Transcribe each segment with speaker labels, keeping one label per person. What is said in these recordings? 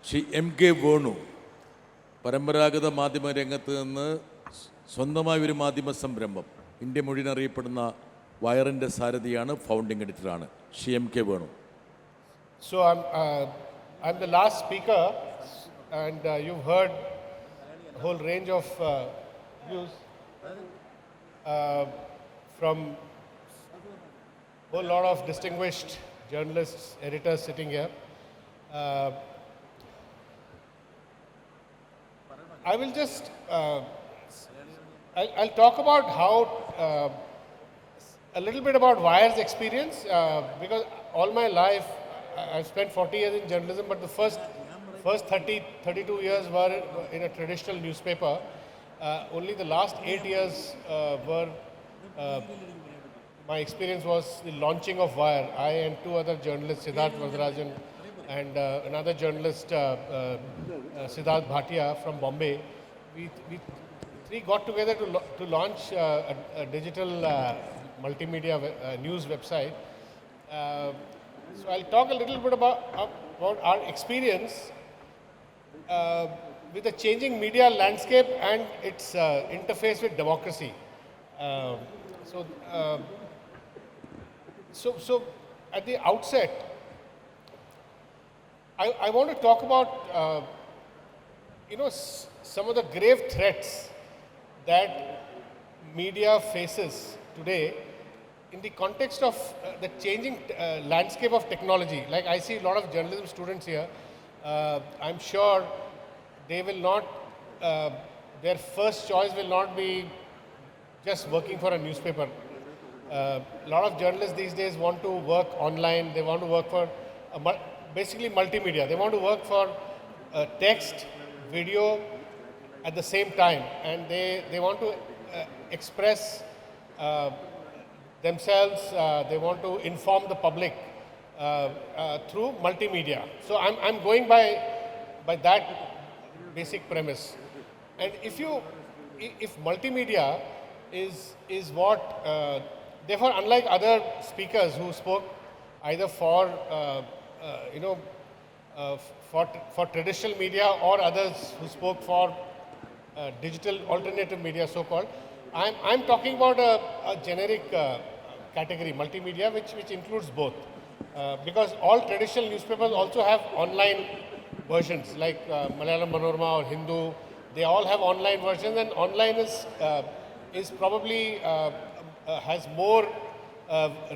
Speaker 1: Shri M K Venu പരമ്പരാഗത മാധ്യമ രംഗത്ത് നിന്ന് സ്വന്തമായ ഒരു മാധ്യമ സംരംഭം ഇന്ത്യ മുഴുവൻ അറിയപ്പെടുന്ന വയറിൻ്റെ സാരഥിയാണ്, ഫൗണ്ടിങ് എഡിറ്ററാണ്. Shri M K Venu.
Speaker 2: So I'm the last speaker, and you've heard a whole range of views from a whole lot of distinguished journalists, editors sitting here. I will just I'll talk about how a little bit about Wire's experience, because all my life I've spent 40 years in journalism, but the first 32 years were in a traditional newspaper. Only the last 8 years were my experience was the launching of Wire. I and two other journalists, Siddharth Varadarajan and another journalist, Siddharth Bhatia from Bombay, we three got together to launch a digital multimedia news website. So I'll talk a little bit about our experience with the changing media landscape and its interface with democracy. So at the outset, I want to talk about some of the grave threats that media faces today in the context of the changing landscape of technology. Like, I see a lot of journalism students here. I'm sure they will not, their first choice will not be just working for a newspaper. A lot of journalists these days want to work online. They want to work for basically multimedia. They want to work for text, video at the same time, and they want to express themselves. They want to inform the public through multimedia. So I'm going by that basic premise. And if multimedia is what, therefore, unlike other speakers who spoke either for for traditional media or others who spoke for digital alternative media, so-called, I'm talking about a generic category, multimedia, which includes both. Because all traditional newspapers also have online versions, like Malayalam Manorama or Hindu. They all have online versions, and online is probably has more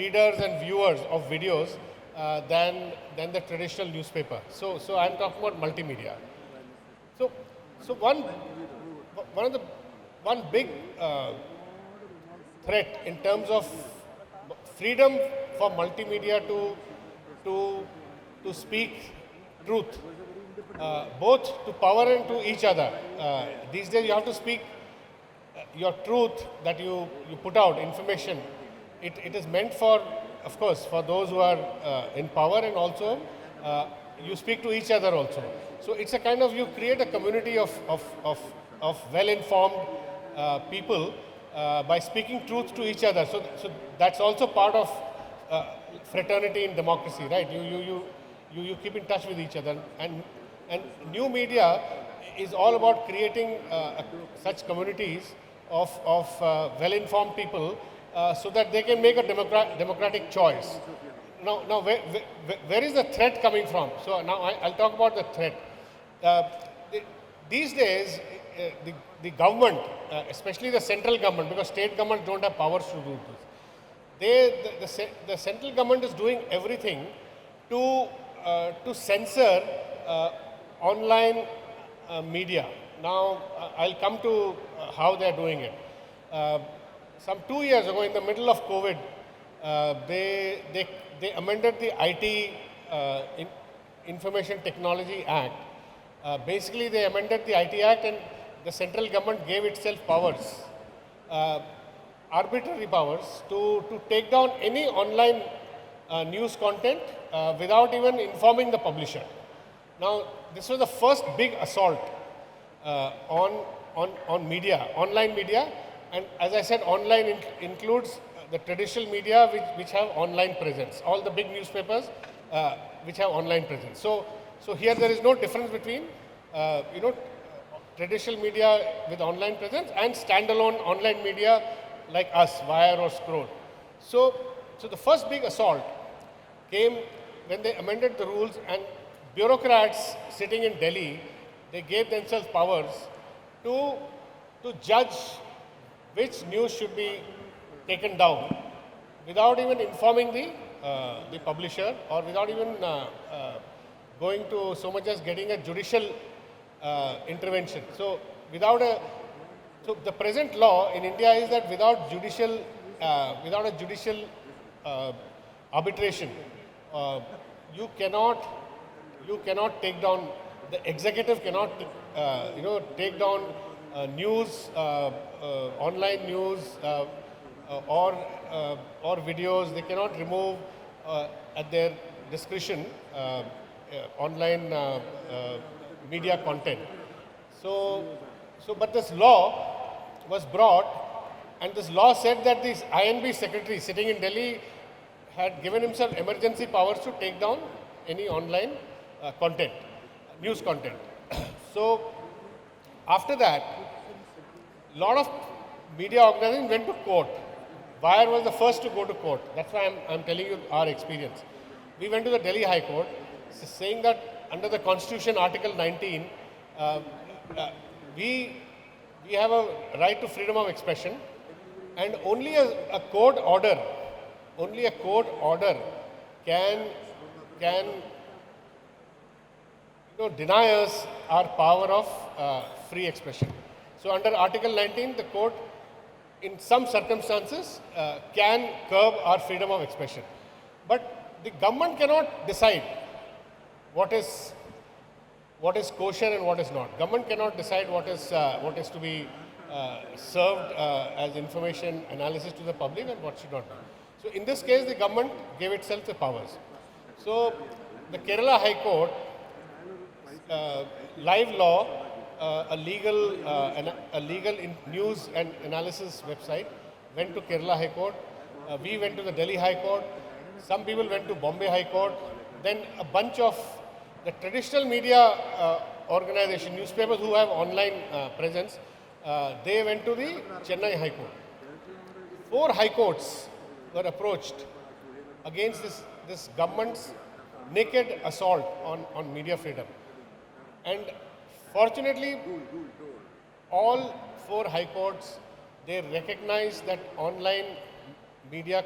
Speaker 2: readers and viewers of videos than the traditional newspaper. So I'm talking about multimedia. So one big threat in terms of freedom for multimedia to speak truth, both to power and to each other. These days you have to speak your truth that you put out, information. It is meant for, of course, for those who are in power, and also you speak to each other also. So it's a kind of, you create a community of well-informed people by speaking truth to each other. So that's also part of fraternity in democracy, right? You keep in touch with each other, and new media is all about creating such communities of well-informed people so that they can make a democratic choice. Now where is the threat coming from? So now I'll talk about the threat. These days, the government, especially the central government, because state governments don't have powers to do this, the central government is doing everything to censor online media. Now I'll come to how they're doing it. Some 2 years ago, in the middle of COVID, they amended the IT Information Technology Act. Basically, they amended the IT Act, and the central government gave itself powers, arbitrary powers, to take down any online news content without even informing the publisher. Now, this was the first big assault on media, online media, and as I said, online includes the traditional media which have online presence. All the big newspapers which have online presence. So here there is no difference between traditional media with online presence and standalone online media like us, Wire or Scroll. So the first big assault came when they amended the rules, and bureaucrats sitting in Delhi, they gave themselves powers to judge which news should be taken down without even informing the publisher, or without even going to so much as getting a judicial intervention. So the present law in India is that without a judicial arbitration, you cannot take down, the executive cannot take down news, online news, or videos. They cannot remove at their discretion online media content. But this law was brought, and this law said that this INB secretary sitting in Delhi had given himself emergency powers to take down any online content, news content. So after that, a lot of media organizations went to court. Wire was the first to go to court. That's why I'm telling you our experience. We went to the Delhi High Court saying that under the Constitution, Article 19, we have a right to freedom of expression, and only a court order can deny us our power of free expression. So under Article 19, the court, in some circumstances, can curb our freedom of expression. But the government cannot decide what is kosher and what is not. Government cannot decide what is to be served as information analysis to the public and what should not be. So in this case, the government gave itself the powers. So the Kerala High Court, live law, a legal news and analysis website, went to Kerala High Court. We went to the Delhi High Court. Some people went to Bombay High Court. Then a bunch of the traditional media organization, newspapers who have online presence, they went to the Chennai High Court. 4 high courts were approached against this government's naked assault on media freedom. And fortunately, all 4 high courts, they recognize that online media,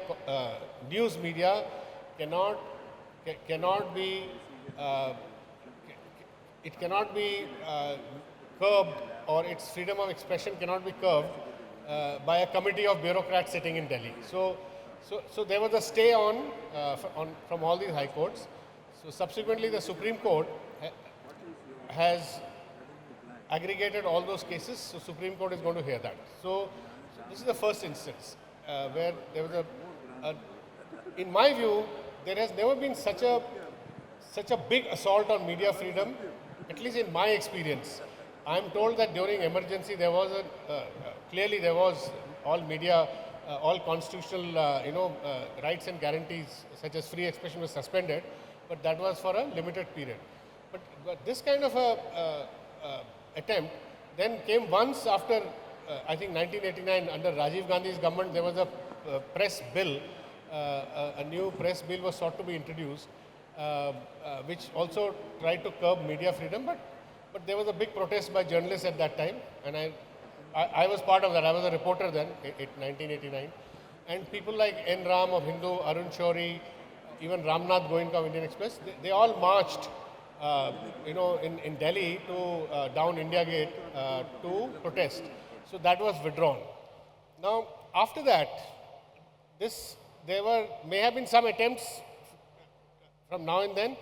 Speaker 2: news media cannot be curbed, or its freedom of expression cannot be curbed by a committee of bureaucrats sitting in Delhi. So there was a stay from all these high courts. So subsequently, the Supreme Court has aggregated all those cases. So Supreme Court is going to hear that. So this is the first instance where there was in my view, there has never been such a big assault on media freedom, at least in my experience. I am told that during emergency there was clearly there was all media, all constitutional rights and guarantees such as free expression was suspended, but that was for a limited period. But this kind of attempt then came once after, I think 1989, under Rajiv Gandhi's government, there was a press bill, a new press bill was sought to be introduced, which also tried to curb media freedom, but there was a big protest by journalists at that time, and I was part of that. I was a reporter then, in 1989, and people like N. Ram of Hindu, Arun Shourie, even Ramnath Goenka of Indian Express, they all marched in Delhi to down India Gate to protest. So that was withdrawn. Now, after that, there may have been some attempts from now and then,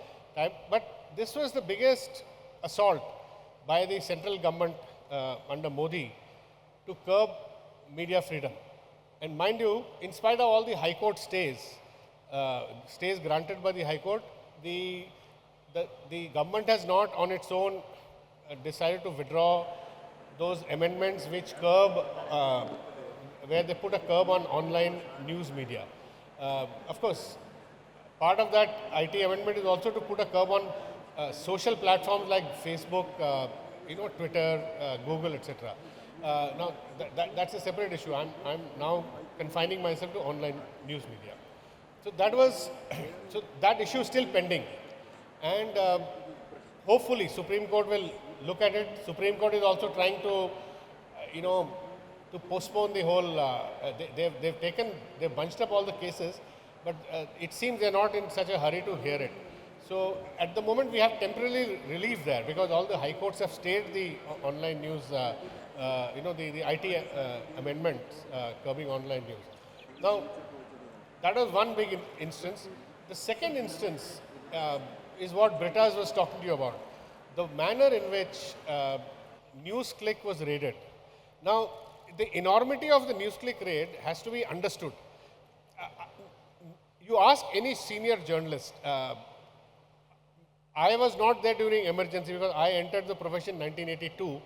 Speaker 2: but this was the biggest assault by the central government under Modi to curb media freedom. And mind you, in spite of all the High Court stays granted by the High Court, the government has not on its own decided to withdraw those amendments which curb, where they put a curb on online news media. Of course, part of that IT amendment is also to put a curb on social platforms like Facebook, Twitter, Google, etc. Now, that's a separate issue. I'm now confining myself to online news media. So that was, so that issue is still pending. And hopefully Supreme Court will look at it. Supreme Court is also trying to, to postpone the whole, they've bunched up all the cases, but it seems they're not in such a hurry to hear it. So at the moment we have temporary relief there because all the high courts have stayed the online news, the IT amendments curbing online news. Now, that was one big instance. The second instance is what Britta's was talking to you about. The manner in which NewsClick was raided. Now, the enormity of the NewsClick raid has to be understood. You ask any senior journalist, I was not there during emergency because I entered the profession in 1982.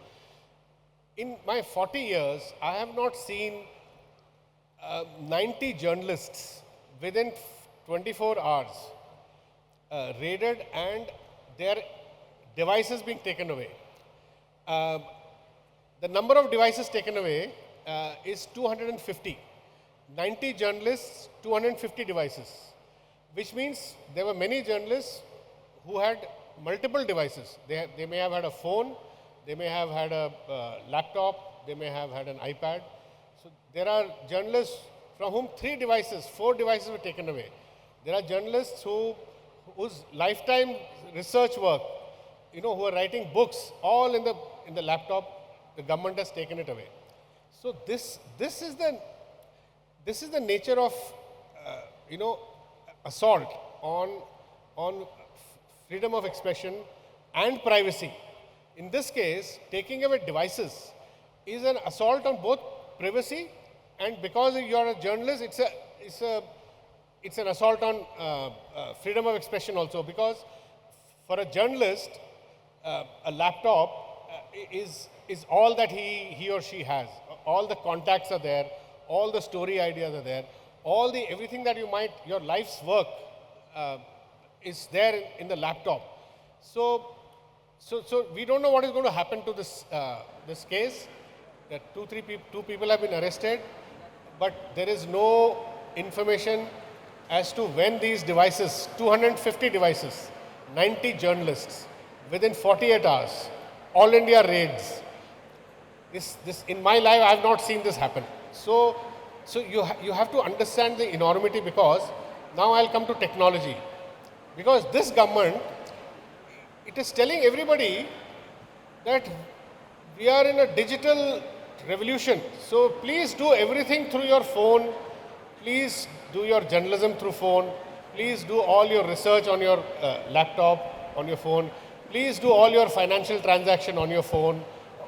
Speaker 2: In my 40 years, I have not seen 90 journalists within 24 hours raided and their devices being taken away. The number of devices taken away is 250. 90 journalists, 250 devices, which means there were many journalists who had multiple devices. They may have had a phone, they may have had a laptop, they may have had an iPad. So there are journalists from whom 3 devices, 4 devices were taken away. There are journalists whose lifetime research work, who are writing books, all in the laptop, the government has taken it away. So this is the nature of assault on freedom of expression and privacy. In this case, taking away devices is an assault on both privacy and because you are a journalist, it's an assault on freedom of expression also. Because for a journalist, a laptop is all that he or she has. All the contacts are there, all the story ideas are there, everything that your life's work is there in the laptop. So we don't know what is going to happen to this case. That two people have been arrested, but there is no information as to when these devices, 250 devices, 90 journalists, within 48 hours, all India raids. This in my life, I have not seen this happen. So you have to understand the enormity because now I'll come to technology. Because this government, it is telling everybody that we are in a digital revolution. So please do everything through your phone. Please do your journalism through phone. Please do all your research on your laptop, on your phone. Please do all your financial transaction on your phone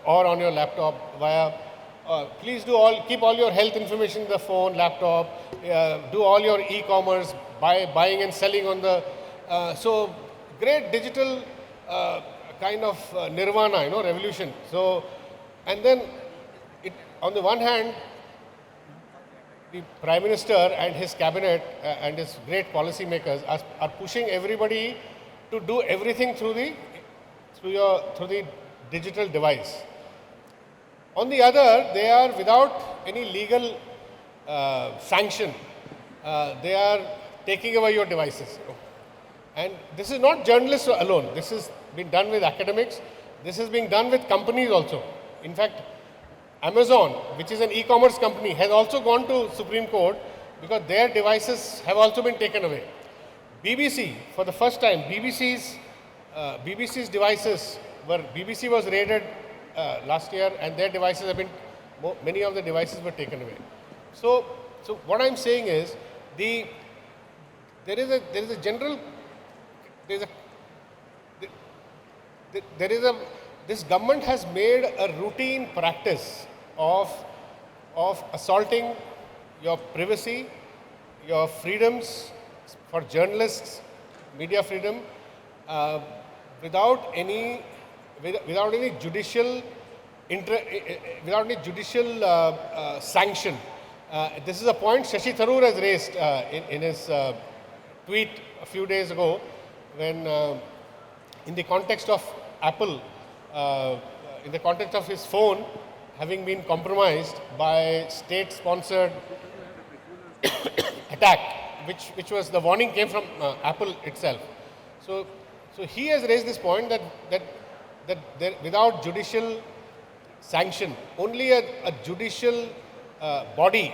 Speaker 2: or on your laptop via. Please keep all your health information in the phone, laptop. Do all your e-commerce, buying and selling on the. So great digital kind of nirvana, revolution. So, and then on the one hand, the Prime Minister and his cabinet and his great policymakers are pushing everybody to do everything through the digital device. On the other, they are without any legal sanction. They are taking away your devices. And this is not journalists alone. This has been done with academics. This is being done with companies also. In fact, Amazon, which is an e-commerce company, has also gone to Supreme Court because their devices have also been taken away. BBC, for the first time, BBC's devices BBC was raided last year, and their devices have been, many of the devices were taken away. So what I'm saying is, this government has made a routine practice of assaulting your privacy, your freedoms for journalists, media freedom, without any judicial sanction. This is a point Shashi Tharoor has raised in his tweet a few days ago when, in the context of Apple, in the context of his phone having been compromised by state-sponsored attack, which was the warning came from Apple itself. So he has raised this point that there, without judicial sanction, only a judicial body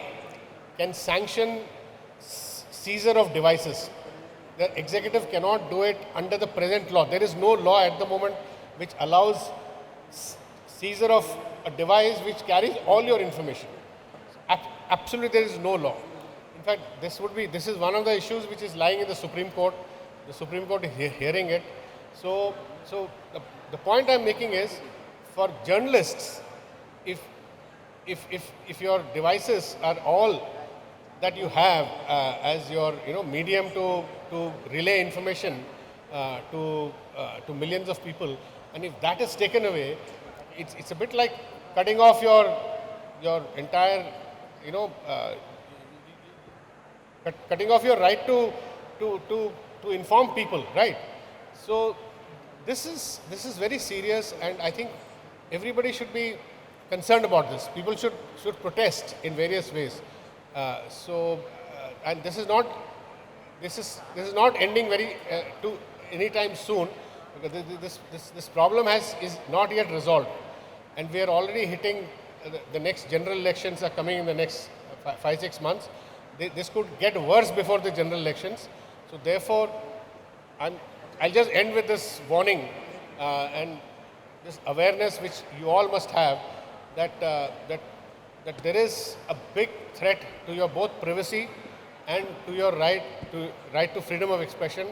Speaker 2: can sanction seizure of devices. The executive cannot do it under the present law. There is no law at the moment which allows seizure of a device which carries all your information. Absolutely, there is no law. In fact, this is one of the issues which is lying in the Supreme Court. The Supreme Court is hearing it. So the point I'm making is, for journalists, if your devices are all that you have as your medium to relay information to millions of people, and if that is taken away, it's a bit like cutting off your entire cutting off your right to inform people, right? So this is very serious, and I think everybody should be concerned about this. People should protest in various ways. And this is not ending very to anytime soon, because this problem is not yet resolved, and we are already hitting the next general elections are coming in the next 5-6 months. This could get worse before the general elections. So therefore, I'll just end with this warning and this awareness which you all must have, that there is a big threat to your both privacy and to your right to freedom of expression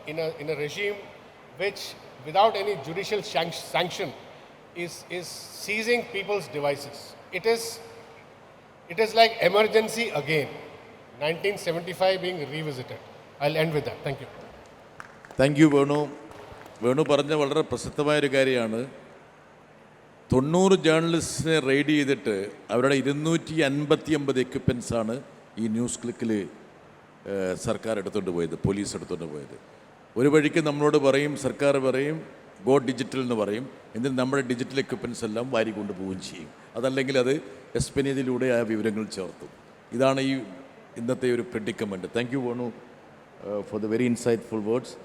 Speaker 2: in a regime which, without any judicial sanction, is seizing people's devices. It is like emergency again, 1975 being revisited. I'll end with that. Thank you.
Speaker 1: Thank you Venu. Venu പറഞ്ഞ വളരെ പ്രസിദ്ധമായൊരു കാര്യമാണ്. 90 ജേർണലിസ്റ്റിനെ raid ചെയ്തിട്ട് അവരുടെ 259 എക്യുപ്മെൻസാണ് ഈ news ക്ലിക്കിൽ സർക്കാർ എടുത്തുകൊണ്ട് പോയത്, പോലീസ് എടുത്തുകൊണ്ട് പോയത്. ഒരു വഴിക്ക് നമ്മളോട് പറയും, സർക്കാർ പറയും ഗോ ഡിജിറ്റൽ എന്ന് പറയും, എന്നിട്ട് നമ്മുടെ ഡിജിറ്റൽ എക്യുപ്മെൻസ് എല്ലാം വാരി കൊണ്ടുപോവുകയും ചെയ്യും. അതല്ലെങ്കിൽ അത് എസ്പെനിയതിലൂടെ ആ വിവരങ്ങൾ ചേർത്തും. ഇതാണ് ഈ ഇന്നത്തെ ഒരു predicament. Thank you Venu for the very insightful words.